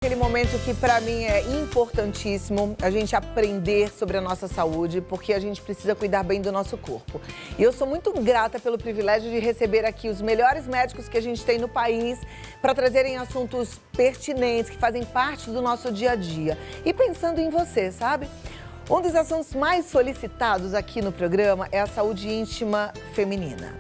Aquele momento que para mim é importantíssimo a gente aprender sobre a nossa saúde, porque a gente precisa cuidar bem do nosso corpo. E eu sou muito grata pelo privilégio de receber aqui os melhores médicos que a gente tem no país para trazerem assuntos pertinentes, que fazem parte do nosso dia a dia. E pensando em você, sabe? Um dos assuntos mais solicitados aqui no programa é a saúde íntima feminina.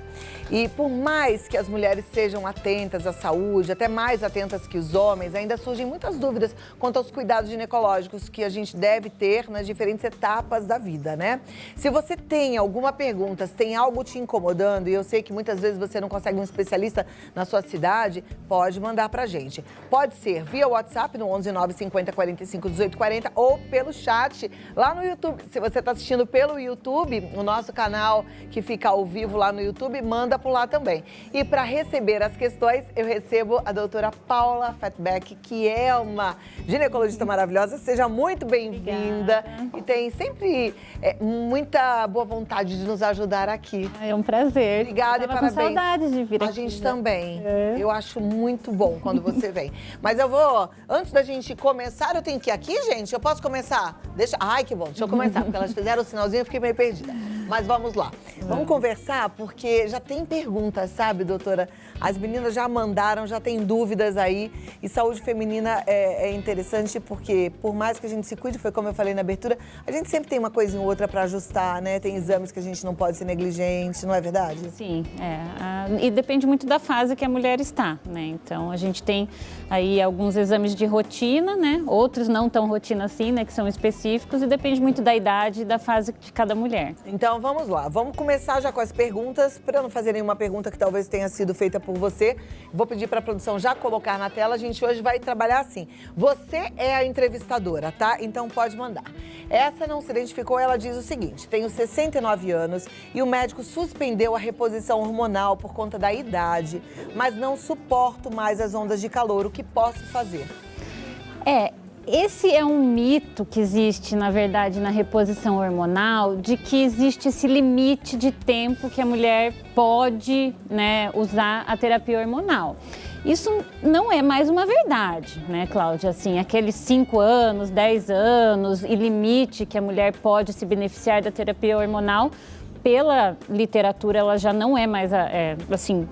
E por mais que as mulheres sejam atentas à saúde, até mais atentas que os homens, ainda surgem muitas dúvidas quanto aos cuidados ginecológicos que a gente deve ter nas diferentes etapas da vida, né? Se você tem alguma pergunta, se tem algo te incomodando, e eu sei que muitas vezes você não consegue um especialista na sua cidade, pode mandar pra gente. Pode ser via WhatsApp no 11 950 45 18 40 ou pelo chat lá no YouTube. Se você está assistindo pelo YouTube, o nosso canal que fica ao vivo lá no YouTube, manda por lá também. E para receber as questões, eu recebo a doutora Paula Fatbeck, que é uma ginecologista maravilhosa. Seja muito bem-vinda e tem sempre muita boa vontade de nos ajudar aqui. É um prazer. Obrigada e parabéns. Com saudade de vir aqui. A gente também. Eu acho muito bom quando você vem. Mas eu vou, antes da gente começar, eu tenho que ir aqui, gente? Eu posso começar? Ai, que bom. Deixa eu começar, porque elas fizeram o sinalzinho, eu fiquei meio perdida. Mas vamos lá. Vamos conversar, porque já tem perguntas, sabe, doutora? As meninas já mandaram, já tem dúvidas aí. E saúde feminina é interessante porque, por mais que a gente se cuide, foi como eu falei na abertura, a gente sempre tem uma coisinha ou outra para ajustar, né? Tem exames que a gente não pode ser negligente, não é verdade? Sim, e depende muito da fase que a mulher está, né? Então, a gente tem aí alguns exames de rotina, né? Outros não tão rotina assim, né? Que são específicos e depende muito da idade e da fase de cada mulher. Então, vamos lá. Vamos começar já com as perguntas, para não fazer nenhuma pergunta que talvez tenha sido feita por você. Vou pedir para a produção já colocar na tela. A gente hoje vai trabalhar assim. Você é a entrevistadora, tá? Então, pode mandar. Essa não se identificou, ela diz o seguinte: tenho 69 anos e o médico suspendeu a reposição hormonal por conta da idade, mas não suporto mais as ondas de calor. O que posso fazer? Esse é um mito que existe, na verdade, na reposição hormonal, de que existe esse limite de tempo que a mulher pode, né, usar a terapia hormonal. Isso não é mais uma verdade, né, Cláudia? Assim, aqueles 5 anos, 10 anos e limite que a mulher pode se beneficiar da terapia hormonal, pela literatura, ela já não é mais,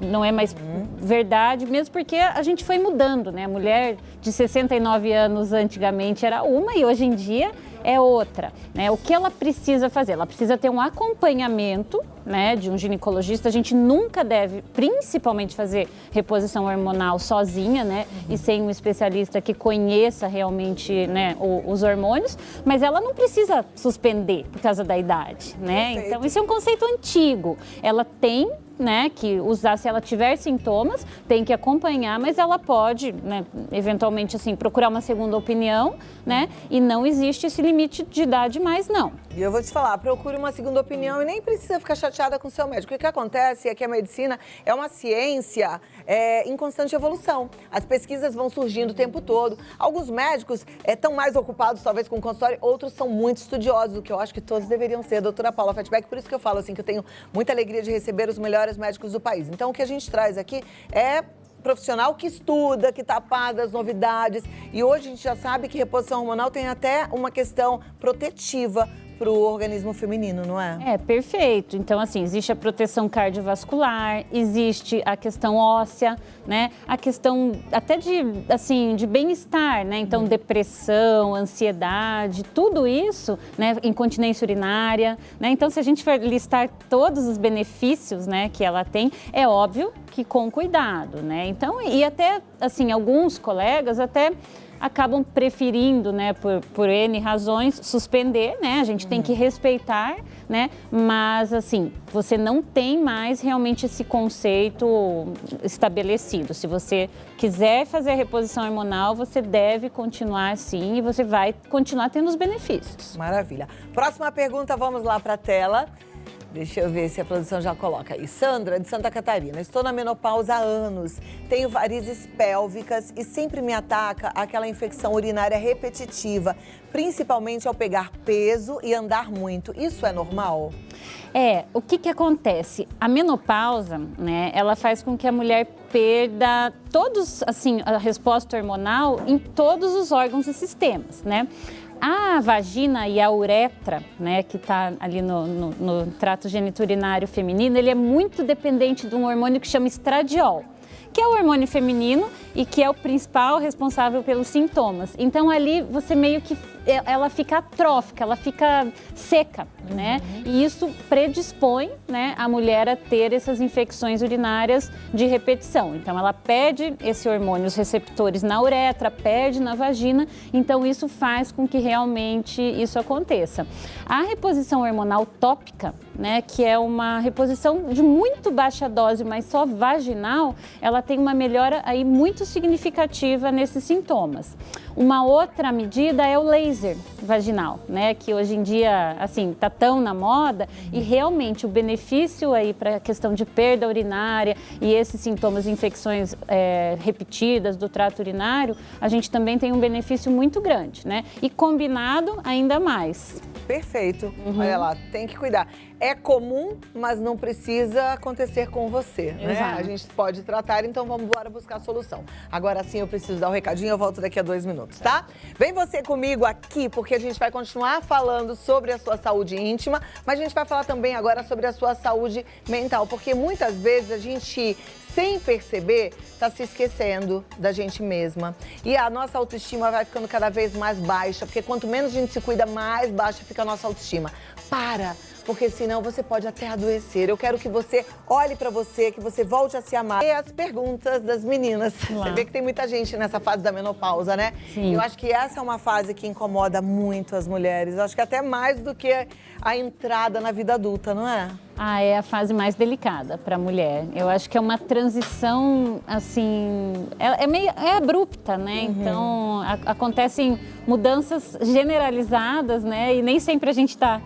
não é mais verdade, mesmo porque a gente foi mudando, né? A mulher de 69 anos antigamente era uma e hoje em dia é outra, né? O que ela precisa fazer? Ela precisa ter um acompanhamento, né, de um ginecologista. A gente nunca deve, principalmente, fazer reposição hormonal sozinha, né, e sem um especialista que conheça realmente, né, os hormônios, mas ela não precisa suspender por causa da idade, né? Perfeito. Então, isso é um conceito antigo. Ela tem, né, que usar, se ela tiver sintomas, tem que acompanhar, mas ela pode, né, eventualmente, assim, procurar uma segunda opinião, né, e não existe esse limite de idade mais, não. E eu vou te falar, procure uma segunda opinião e nem precisa ficar chateada com o seu médico. O que acontece é que a medicina é uma ciência em constante evolução. As pesquisas vão surgindo o tempo todo. Alguns médicos estão mais ocupados, talvez, com o consultório, outros são muito estudiosos, o que eu acho que todos deveriam ser. Doutora Paula Fatbeck, por isso que eu falo assim, que eu tenho muita alegria de receber os melhores médicos do país. Então, o que a gente traz aqui é profissional que estuda, que está a par das novidades. E hoje a gente já sabe que reposição hormonal tem até uma questão protetiva para o organismo feminino, não é? Perfeito. Então, assim, existe a proteção cardiovascular, existe a questão óssea, né? A questão até de bem-estar, né? Então, depressão, ansiedade, tudo isso, né? Incontinência urinária, né? Então, se a gente for listar todos os benefícios, né, que ela tem, é óbvio que com cuidado, né? Então, e até, assim, alguns colegas até acabam preferindo, né, por N razões, suspender, né? A gente tem que respeitar, né? Mas, assim, você não tem mais realmente esse conceito estabelecido. Se você quiser fazer a reposição hormonal, você deve continuar assim e você vai continuar tendo os benefícios. Maravilha. Próxima pergunta, vamos lá para a tela. Deixa eu ver se a produção já coloca aí. Sandra, de Santa Catarina. Estou na menopausa há anos. Tenho varizes pélvicas e sempre me ataca aquela infecção urinária repetitiva, principalmente ao pegar peso e andar muito. Isso é normal? O que acontece? A menopausa, né, ela faz com que a mulher perda, todos, assim, a resposta hormonal em todos os órgãos e sistemas, né? A vagina e a uretra, né, que está ali no trato geniturinário feminino, ele é muito dependente de um hormônio que chama estradiol, que é o hormônio feminino e que é o principal responsável pelos sintomas. Então ali você meio que, ela fica atrófica, ela fica seca, né? E isso predispõe, né, a mulher a ter essas infecções urinárias de repetição. Então ela perde esse hormônio, os receptores na uretra, perde na vagina, então isso faz com que realmente isso aconteça. A reposição hormonal tópica, né, que é uma reposição de muito baixa dose, mas só vaginal, ela tem uma melhora aí muito significativa nesses sintomas. Uma outra medida é o laser vaginal, né, que hoje em dia, assim, tá tão na moda e realmente o benefício aí para a questão de perda urinária e esses sintomas de infecções repetidas do trato urinário, a gente também tem um benefício muito grande, né, e combinado ainda mais. Perfeito. Olha lá, tem que cuidar. É comum, mas não precisa acontecer com você, né? Exato. A gente pode tratar, então vamos embora buscar a solução. Agora sim, eu preciso dar um recadinho, eu volto daqui a 2 minutos, tá? Vem você comigo aqui, porque a gente vai continuar falando sobre a sua saúde íntima, mas a gente vai falar também agora sobre a sua saúde mental, porque muitas vezes a gente, sem perceber, está se esquecendo da gente mesma. E a nossa autoestima vai ficando cada vez mais baixa, porque quanto menos a gente se cuida, mais baixa fica a nossa autoestima. Para! Porque senão você pode até adoecer. Eu quero que você olhe pra você, que você volte a se amar. E as perguntas das meninas. Você vê que tem muita gente nessa fase da menopausa, né? Sim. Eu acho que essa é uma fase que incomoda muito as mulheres. Eu acho que até mais do que a entrada na vida adulta, não é? Ah, é a fase mais delicada para a mulher. Eu acho que é uma transição, assim, é abrupta, né? Então, acontecem mudanças generalizadas, né? E nem sempre a gente está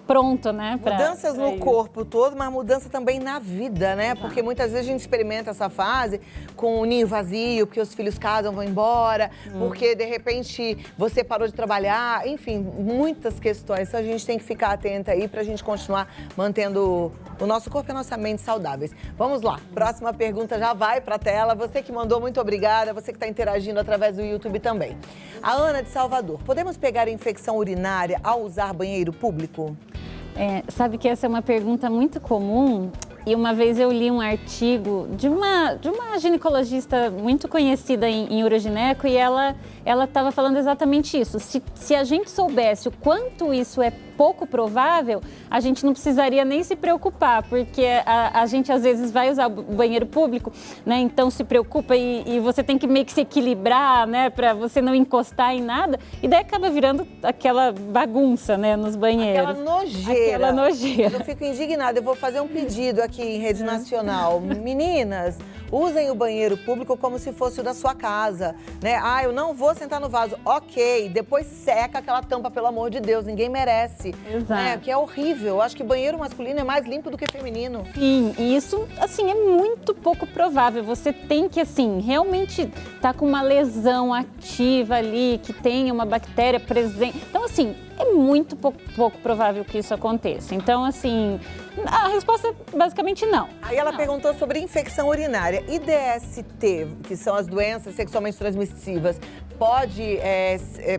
pronto, né? Mudanças no corpo todo, mas mudança também na vida, né? Porque muitas vezes a gente experimenta essa fase com o ninho vazio, porque os filhos casam, vão embora, porque de repente você parou de trabalhar, enfim, muitas questões. Então a gente tem que ficar atenta aí pra gente continuar mantendo o nosso corpo e a nossa mente saudáveis. Vamos lá, próxima pergunta já vai pra tela. Você que mandou, muito obrigada. Você que está interagindo através do YouTube também. A Ana de Salvador, podemos pegar infecção urinária ao usar banheiro público? Sabe que essa é uma pergunta muito comum e uma vez eu li um artigo de uma ginecologista muito conhecida em urogineco e ela estava falando exatamente isso. Se a gente soubesse o quanto isso é pouco provável, a gente não precisaria nem se preocupar, porque a gente às vezes vai usar o banheiro público, né? Então se preocupa e você tem que meio que se equilibrar, né? Para você não encostar em nada e daí acaba virando aquela bagunça, né? Nos banheiros. Aquela nojeira. Aquela nojeira. Eu fico indignada. Eu vou fazer um pedido aqui em rede nacional. Meninas, usem o banheiro público como se fosse o da sua casa, né? Ah, eu não vou sentar no vaso. Ok, depois seca aquela tampa, pelo amor de Deus, ninguém merece. Exato. Né? Que é horrível. Eu acho que banheiro masculino é mais limpo do que feminino. Sim, e isso, assim, é muito pouco provável. Você tem que, assim, realmente estar com uma lesão ativa ali, que tenha uma bactéria presente. Então, assim, é muito pouco provável que isso aconteça. Então, assim, a resposta é basicamente não. Aí ela perguntou sobre infecção urinária. E DST, que são as doenças sexualmente transmissivas, pode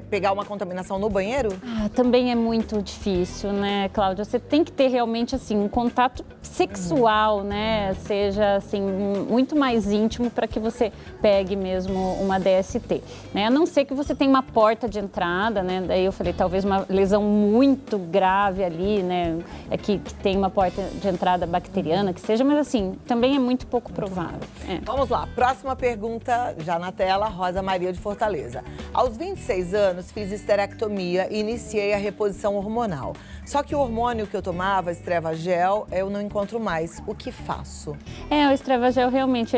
pegar uma contaminação no banheiro? Também é muito difícil, né, Cláudia? Você tem que ter realmente, assim, um contato sexual, né? Seja, assim, muito mais íntimo para que você pegue mesmo uma DST, né? A não ser que você tenha uma porta de entrada, né? Daí eu falei, talvez uma lesão muito grave ali, né? Que tem uma porta de entrada bacteriana, que seja, mas assim, também é muito pouco provável. Vamos lá, próxima pergunta, já na tela, Rosa Maria de Fortaleza. Aos 26 anos, fiz esterectomia e iniciei a reposição hormonal. Só que o hormônio que eu tomava, Estrevagel, eu não encontro mais. O que faço? O Estrevagel realmente,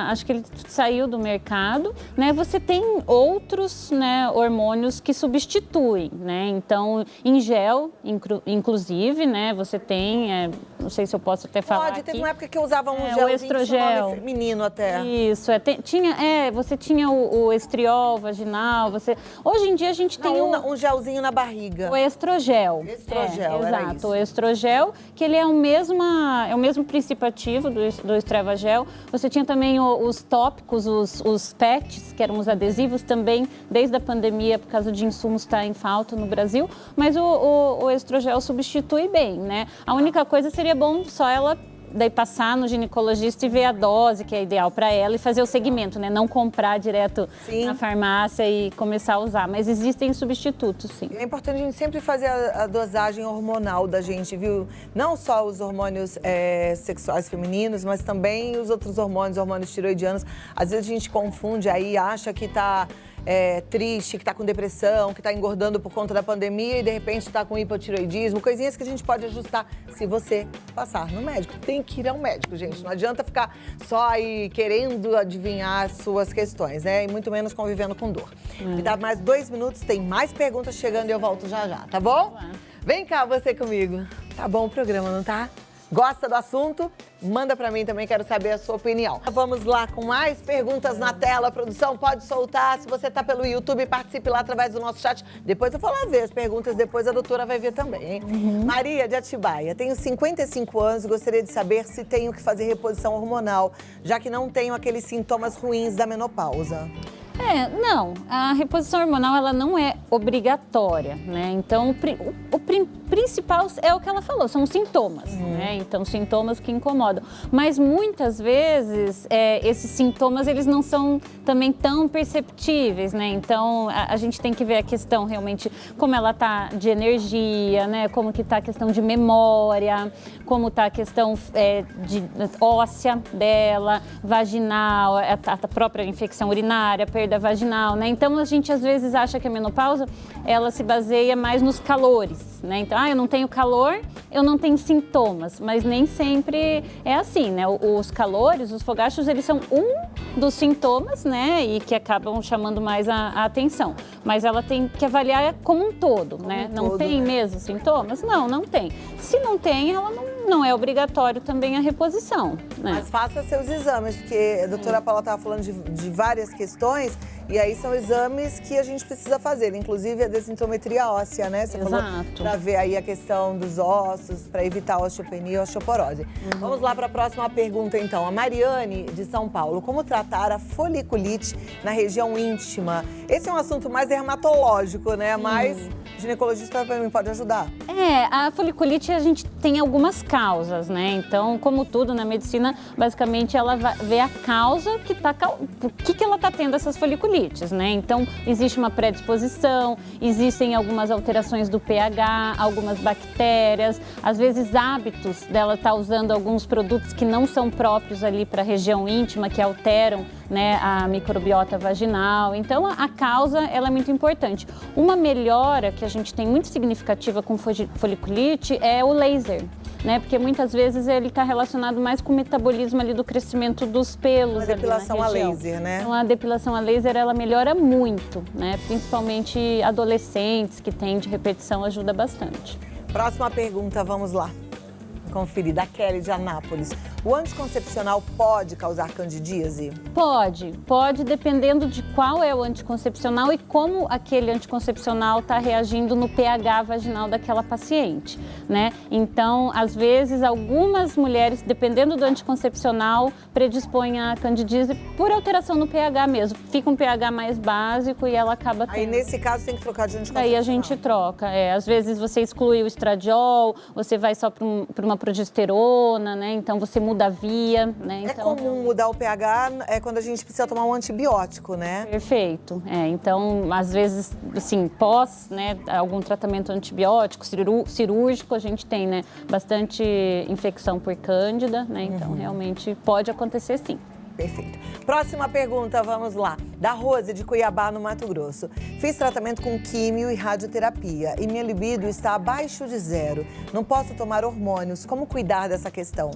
acho que ele saiu do mercado, né? Você tem outros, né, hormônios que substituem, né? Então, em gel, inclusive, né, você tem, não sei se eu posso até falar Teve aqui. uma época que eu usava um gelzinho o estrogel. feminino até. Isso, você tinha o estriol vaginal, hoje em dia a gente tem um gelzinho na barriga. o estrogel. Estrogel, era exato, isso. o estrogel, que ele é o mesmo princípio ativo do Estrevagel. Você tinha também os tópicos, os PETs, que eram os adesivos também, desde a pandemia, por causa de insumos estar em falta no Brasil, mas o estrogel substitui bem, né? A única coisa seria bom só ela daí passar no ginecologista e ver a dose que é ideal para ela e fazer o segmento, né? Não comprar direto na farmácia e começar a usar. Mas existem substitutos, sim. É importante a gente sempre fazer a dosagem hormonal da gente, viu? Não só os hormônios sexuais femininos, mas também os outros hormônios tiroidianos. Às vezes a gente confunde aí, acha que tá triste, que tá com depressão, que tá engordando por conta da pandemia e de repente tá com hipotiroidismo, coisinhas que a gente pode ajustar se você passar no médico. Tem que ir ao médico, gente. Não adianta ficar só aí querendo adivinhar as suas questões, né? E muito menos convivendo com dor. Me dá mais 2 minutos, tem mais perguntas chegando e eu volto já já, tá bom? Vem cá você comigo. Tá bom o programa, não tá? Gosta do assunto? Manda pra mim também, quero saber a sua opinião. Vamos lá com mais perguntas na tela. Produção, pode soltar. Se você tá pelo YouTube, participe lá através do nosso chat. Depois eu vou lá ver as perguntas, depois a doutora vai ver também, hein? Maria de Atibaia, tenho 55 anos e gostaria de saber se tenho que fazer reposição hormonal, já que não tenho aqueles sintomas ruins da menopausa. Não, a reposição hormonal ela não é obrigatória, né? Então, o principal é o que ela falou, são os sintomas, né? Então, sintomas que incomodam. Mas muitas vezes, esses sintomas, eles não são também tão perceptíveis, né? Então, a gente tem que ver a questão realmente, como ela tá de energia, né? Como que tá a questão de memória, como tá a questão de óssea dela, vaginal, a própria infecção urinária, perda vaginal, né? Então a gente às vezes acha que a menopausa ela se baseia mais nos calores, né? Então, eu não tenho calor, eu não tenho sintomas, mas nem sempre é assim, né? Os calores, os fogachos, eles são um dos sintomas, né? E que acabam chamando mais a atenção. Mas ela tem que avaliar como um todo, né? Não tem mesmo sintomas? Não tem. Se não tem, ela não é obrigatório também a reposição, né? Mas faça seus exames, porque a doutora Paula estava falando de várias questões, e aí são exames que a gente precisa fazer, inclusive a densitometria óssea, né? Você falou para ver aí a questão dos ossos, para evitar a osteopenia e a osteoporose. Vamos lá para a próxima pergunta, então. A Mariane, de São Paulo, como tratar a foliculite na região íntima? Esse é um assunto mais dermatológico, né? Mas o ginecologista também pode ajudar. A foliculite a gente tem algumas causas, né? Então, como tudo na medicina, basicamente ela vê a causa por que ela está tendo essas foliculites, né? Então, existe uma predisposição, existem algumas alterações do pH, algumas bactérias, às vezes hábitos dela estar usando alguns produtos que não são próprios ali para a região íntima, que alteram, né, a microbiota vaginal. Então, a causa ela é muito importante. Uma melhora que a gente tem muito significativa com foliculite é o laser, né? Porque muitas vezes ele está relacionado mais com o metabolismo ali do crescimento dos pelos. A depilação ali na a laser, né? Então, a depilação a laser, ela melhora muito, né? Principalmente adolescentes que têm de repetição, ajuda bastante. Próxima pergunta, vamos lá. Conferir, da Kelly de Anápolis. O anticoncepcional pode causar candidíase? Pode, dependendo de qual é o anticoncepcional e como aquele anticoncepcional está reagindo no pH vaginal daquela paciente, né? Então, às vezes, algumas mulheres, dependendo do anticoncepcional, predispõem a candidíase por alteração no pH mesmo. Fica um pH mais básico e ela acaba tendo. Aí, nesse caso, tem que trocar de anticoncepcional. Aí a gente troca. Às vezes, você exclui o estradiol, você vai só para uma progesterona, né? Então, você muda a via, né? Então, é comum mudar o pH quando a gente precisa tomar um antibiótico, né? Perfeito. Então, às vezes, assim, pós, né, algum tratamento antibiótico, cirúrgico, a gente tem, né, bastante infecção por cândida, né? Então, realmente pode acontecer sim. Perfeito. Próxima pergunta, vamos lá. Da Rose, de Cuiabá, no Mato Grosso. Fiz tratamento com químio e radioterapia e minha libido está abaixo de 0. Não posso tomar hormônios. Como cuidar dessa questão?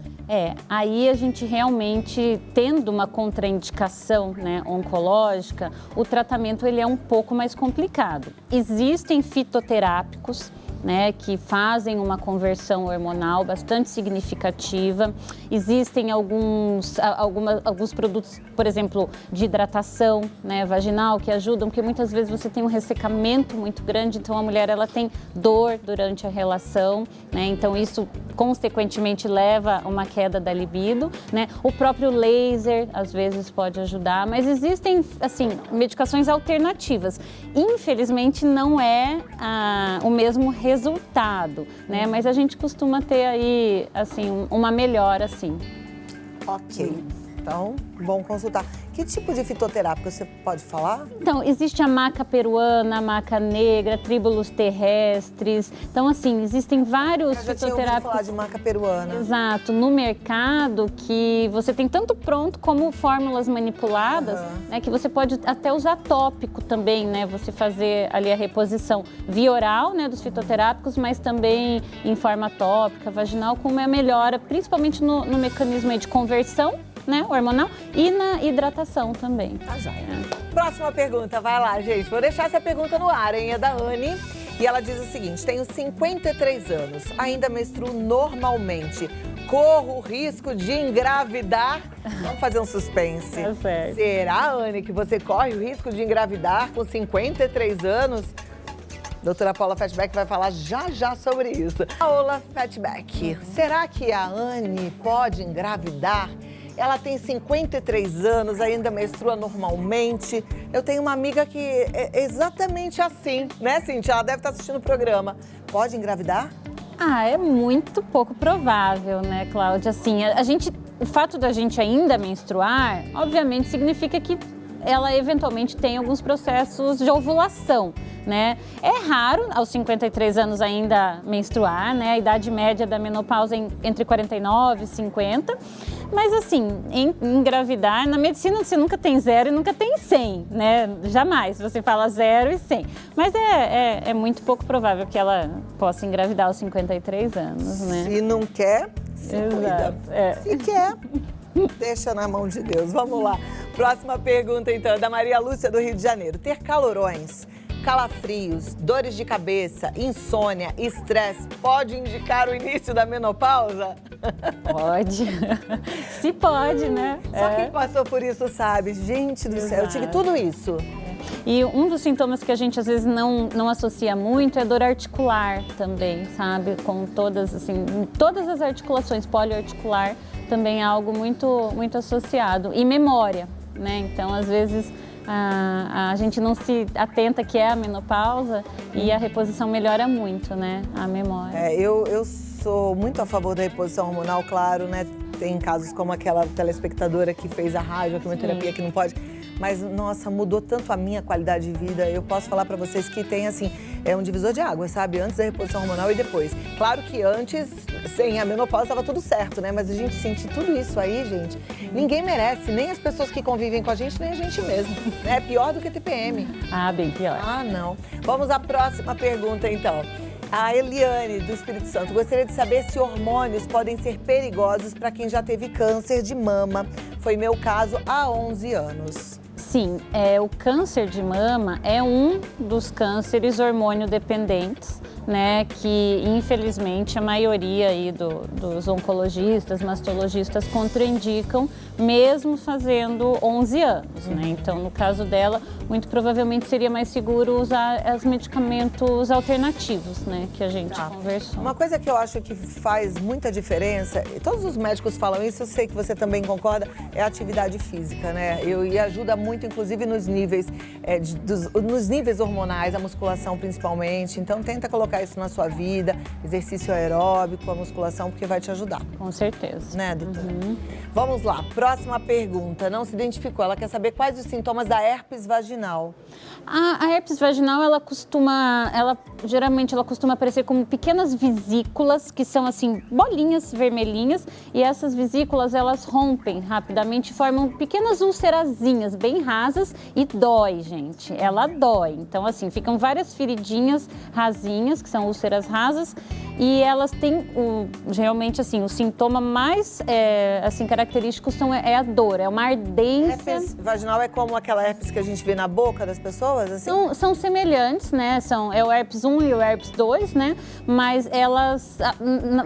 Aí a gente realmente, tendo uma contraindicação, né, oncológica, o tratamento ele é um pouco mais complicado. Existem fitoterápicos né, que fazem uma conversão hormonal bastante significativa. Existem alguns produtos, por exemplo, de hidratação, né, vaginal, que ajudam, porque muitas vezes você tem um ressecamento muito grande, então a mulher ela tem dor durante a relação, né, então isso consequentemente leva a uma queda da libido, né. O próprio laser às vezes pode ajudar, mas existem assim medicações alternativas. Infelizmente não é o mesmo resultado, né, mas a gente costuma ter aí assim uma melhora assim. Ok, então, bom consultar. Que tipo de fitoterápico você pode falar? Então, existe a maca peruana, a maca negra, tríbulos terrestres. Então, assim, existem vários Eu já tinha ouvido fitoterápicos. falar de maca peruana. Exato, no mercado que você tem tanto pronto como fórmulas manipuladas, né, que você pode até usar tópico também, né, você fazer ali a reposição via oral, né, dos fitoterápicos, mas também em forma tópica, vaginal, como é a melhora, principalmente no mecanismo aí de conversão, né, hormonal e na hidratação também. Tá joia. Próxima pergunta, vai lá, gente. Vou deixar essa pergunta no ar, hein? É da Anne. E ela diz o seguinte: tenho 53 anos, ainda menstruo normalmente. Corro o risco de engravidar? Vamos fazer um suspense. Tá certo. Será, Anne, que você corre o risco de engravidar com 53 anos? Doutora Paula Fatback vai falar já sobre isso. Paula Fatback, será que a Anne pode engravidar? Ela tem 53 anos, ainda menstrua normalmente. Eu tenho uma amiga que é exatamente assim, né, Cíntia? Ela deve estar assistindo o programa. Pode engravidar? É muito pouco provável, né, Cláudia? Assim, o fato da gente ainda menstruar, obviamente, significa que ela eventualmente tem alguns processos de ovulação, né? É raro, aos 53 anos ainda menstruar, né? A idade média da menopausa é entre 49 e 50. Mas assim, engravidar, na medicina você nunca tem 0 e nunca tem 100, né? Jamais, você fala 0 e 100. Mas é muito pouco provável que ela possa engravidar aos 53 anos, né? Se não quer, se cuida. Se quer, deixa na mão de Deus. Vamos lá. Próxima pergunta, então, é da Maria Lúcia, do Rio de Janeiro. Ter calorões, calafrios, dores de cabeça, insônia, estresse, pode indicar o início da menopausa? Pode. Se pode, né? Só quem passou por isso sabe. Gente do céu, eu tive tudo isso. E um dos sintomas que a gente às vezes não associa muito é dor articular também, sabe? Com todas, assim, todas as articulações, poliarticular também é algo muito, muito associado. E memória, né? Então, às vezes, a gente não se atenta que é a menopausa e a reposição melhora muito, né? A memória. Eu sou muito a favor da reposição hormonal, claro, né? Tem casos como aquela telespectadora que fez a rádio, a quimioterapia, que não pode. Mas, nossa, mudou tanto a minha qualidade de vida. Eu posso falar pra vocês que tem, assim, um divisor de águas, sabe? Antes da reposição hormonal e depois. Claro que antes, sem a menopausa, estava tudo certo, né? Mas a gente sente tudo isso aí, gente. Ninguém merece, nem as pessoas que convivem com a gente, nem a gente mesmo. É pior do que TPM. Bem pior. Não. Vamos à próxima pergunta, então. A Eliane, do Espírito Santo, gostaria de saber se hormônios podem ser perigosos para quem já teve câncer de mama. Foi meu caso há 11 anos. Sim, o câncer de mama é um dos cânceres hormônio dependentes, né, que infelizmente a maioria aí dos oncologistas, mastologistas contraindicam, mesmo fazendo 11 anos, né? Então, no caso dela, muito provavelmente seria mais seguro usar os medicamentos alternativos, né, que a gente conversou. Uma coisa que eu acho que faz muita diferença, e todos os médicos falam isso, eu sei que você também concorda, é a atividade física, né? E ajuda muito, inclusive, nos níveis, nos níveis hormonais, a musculação principalmente. Então, tenta colocar isso na sua vida, exercício aeróbico, a musculação, porque vai te ajudar. Com certeza. Né, doutora? Vamos lá, próxima pergunta. Não se identificou, ela quer saber quais os sintomas da herpes vaginal. A herpes vaginal, geralmente ela costuma aparecer como pequenas vesículas, que são assim, bolinhas vermelhinhas, e essas vesículas, elas rompem rapidamente, formam pequenas ulcerazinhas bem rasas e dói, gente. Ela dói. Então, assim, ficam várias feridinhas rasinhas, que são úlceras rasas, e elas têm, realmente, assim, o sintoma mais, assim, característico é a dor, é uma ardência. Herpes vaginal é como aquela herpes que a gente vê na boca das pessoas, assim? São semelhantes, né? É o herpes 1 e o herpes 2, né? Mas elas,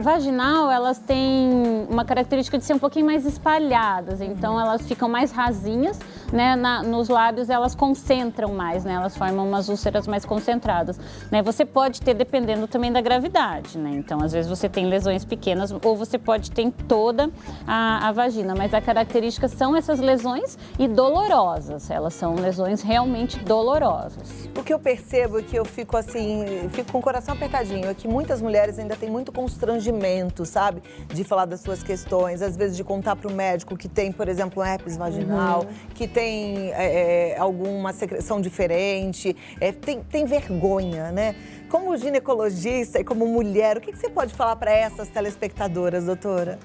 vaginal, elas têm uma característica de ser um pouquinho mais espalhadas. Então, elas ficam mais rasinhas, né? Nos lábios, elas concentram mais, né? Elas formam umas úlceras mais concentradas, né? Você pode ter, dependendo também da gravidade, né? Então, às vezes, você tem lesões pequenas ou você pode ter em toda a vagina. Mas a característica são essas lesões e dolorosas. Elas são lesões realmente dolorosas. O que eu percebo é que eu fico assim, fico com o coração apertadinho, é que muitas mulheres ainda têm muito constrangimento, sabe? De falar das suas questões, às vezes de contar para o médico que tem, por exemplo, um herpes vaginal, que tem alguma secreção diferente, tem vergonha, né? Como ginecologista e como mulher, o que você pode falar para essas telespectadoras, doutora?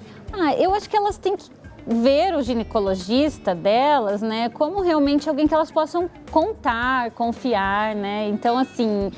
Eu acho que elas têm que ver o ginecologista delas, né, como realmente alguém que elas possam contar, confiar, né? Então, assim,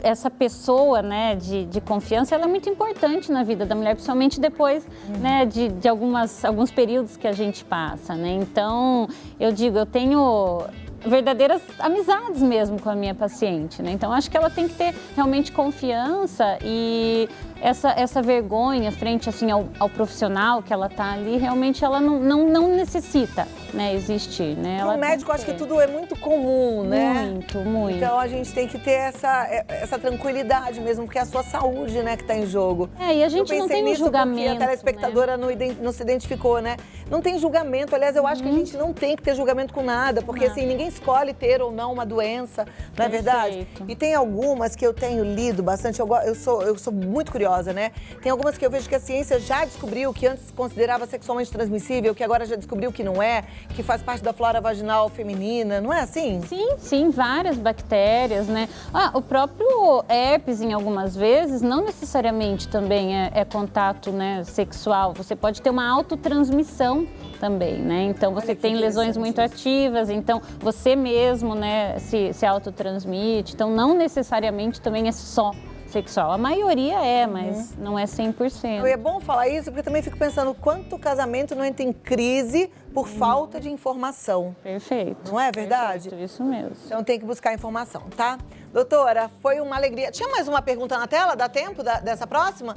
essa pessoa, né, de confiança, ela é muito importante na vida da mulher, principalmente depois, né, de alguns períodos que a gente passa, né? Então, eu digo, eu tenho verdadeiras amizades mesmo com a minha paciente, né? Então, acho que ela tem que ter realmente confiança e essa vergonha frente, assim, ao profissional que ela tá ali, realmente ela não necessita, né, existir, né? No médico, acho que tudo é muito comum, né? Muito, muito. Então, a gente tem que ter essa tranquilidade mesmo, porque é a sua saúde, né, que tá em jogo. E a gente não tem um julgamento, porque a telespectadora, né, não se identificou, né? Não tem julgamento. Aliás, eu acho que a gente não tem que ter julgamento com nada, porque assim, ninguém escolhe ter ou não uma doença, não é verdade? E tem algumas que eu tenho lido bastante, eu sou muito curiosa, né? Tem algumas que eu vejo que a ciência já descobriu que antes considerava sexualmente transmissível, que agora já descobriu que não é, que faz parte da flora vaginal feminina, não é assim? Sim, várias bactérias, né? O próprio herpes, em algumas vezes, não necessariamente também é contato, né, sexual. Você pode ter uma autotransmissão também, né? Então, você tem lesões muito ativas, então você mesmo, né, se autotransmite. Então, não necessariamente também é só sexual. A maioria mas não é 100%. É bom falar isso, porque eu também fico pensando quanto casamento não entra em crise por falta de informação. Perfeito. Não é verdade? Perfeito, isso mesmo. Então tem que buscar informação, tá? Doutora, foi uma alegria. Tinha mais uma pergunta na tela? Dá tempo dessa próxima?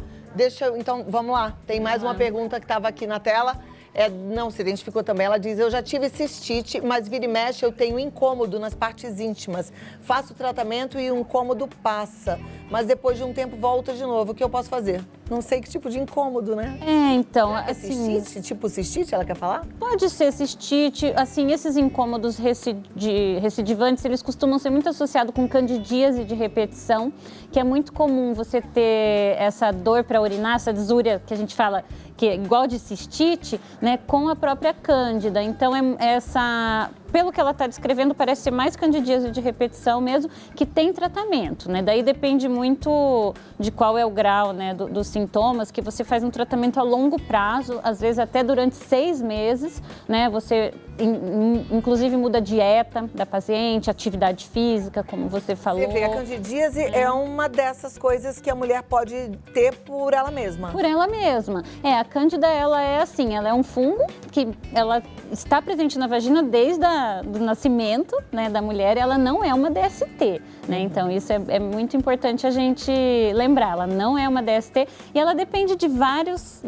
Então, vamos lá. Tem mais uma pergunta que estava aqui na tela. Não se identificou também. Ela diz, eu já tive cistite, mas vira e mexe eu tenho incômodo nas partes íntimas. Faço tratamento e o incômodo passa. Mas depois de um tempo volta de novo. O que eu posso fazer? Não sei que tipo de incômodo, né? Então, assim... Cistite? Tipo cistite, ela quer falar? Pode ser cistite. Assim, esses incômodos recidivantes, eles costumam ser muito associados com candidíase de repetição, que é muito comum você ter essa dor para urinar, essa desúria que a gente fala, que é igual de cistite, né, com a própria cândida. Então, pelo que ela está descrevendo, parece ser mais candidíase de repetição mesmo, que tem tratamento, né? Daí depende muito de qual é o grau, né, dos sintomas, que você faz um tratamento a longo prazo, às vezes até durante 6 meses, né? Você, inclusive, muda a dieta da paciente, atividade física, como você falou. Você vê, a candidíase é uma dessas coisas que a mulher pode ter por ela mesma. Por ela mesma. A cândida, ela é assim, ela é um fungo que ela está presente na vagina desde do nascimento, né, da mulher, ela não é uma DST, né? Então isso é muito importante a gente lembrar, ela não é uma DST e ela depende de vários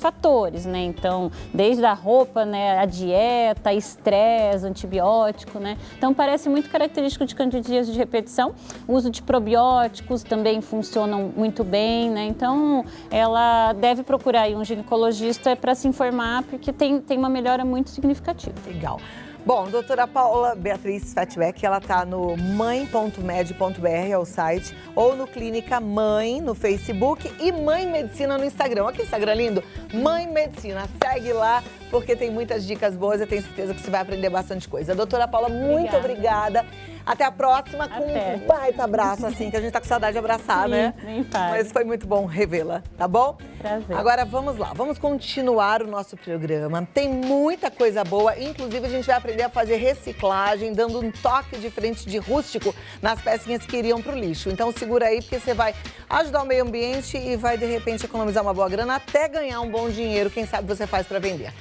fatores, né? Então, desde a roupa, né, a dieta, estresse, antibiótico, né? Então parece muito característico de candidíase de repetição. O uso de probióticos também funcionam muito bem, né? Então ela deve procurar aí um ginecologista para se informar, porque tem uma melhora muito significativa. Legal. Bom, doutora Paula Beatriz Fatbeck, ela tá no mãe.med.br, é o site, ou no Clínica Mãe, no Facebook, e Mãe Medicina no Instagram. Olha que Instagram lindo! Mãe Medicina, segue lá, porque tem muitas dicas boas. Eu tenho certeza que você vai aprender bastante coisa. Doutora Paula, muito obrigada. Até a próxima com um baita abraço, assim, que a gente tá com saudade de abraçar, né? Nem faz. Mas foi muito bom revê-la, tá bom? Prazer. Agora vamos lá, vamos continuar o nosso programa. Tem muita coisa boa, inclusive a gente vai aprender a fazer reciclagem, dando um toque diferente de rústico nas pecinhas que iriam pro lixo. Então segura aí, porque você vai ajudar o meio ambiente e vai, de repente, economizar uma boa grana, até ganhar um bom dinheiro. Quem sabe você faz para vender.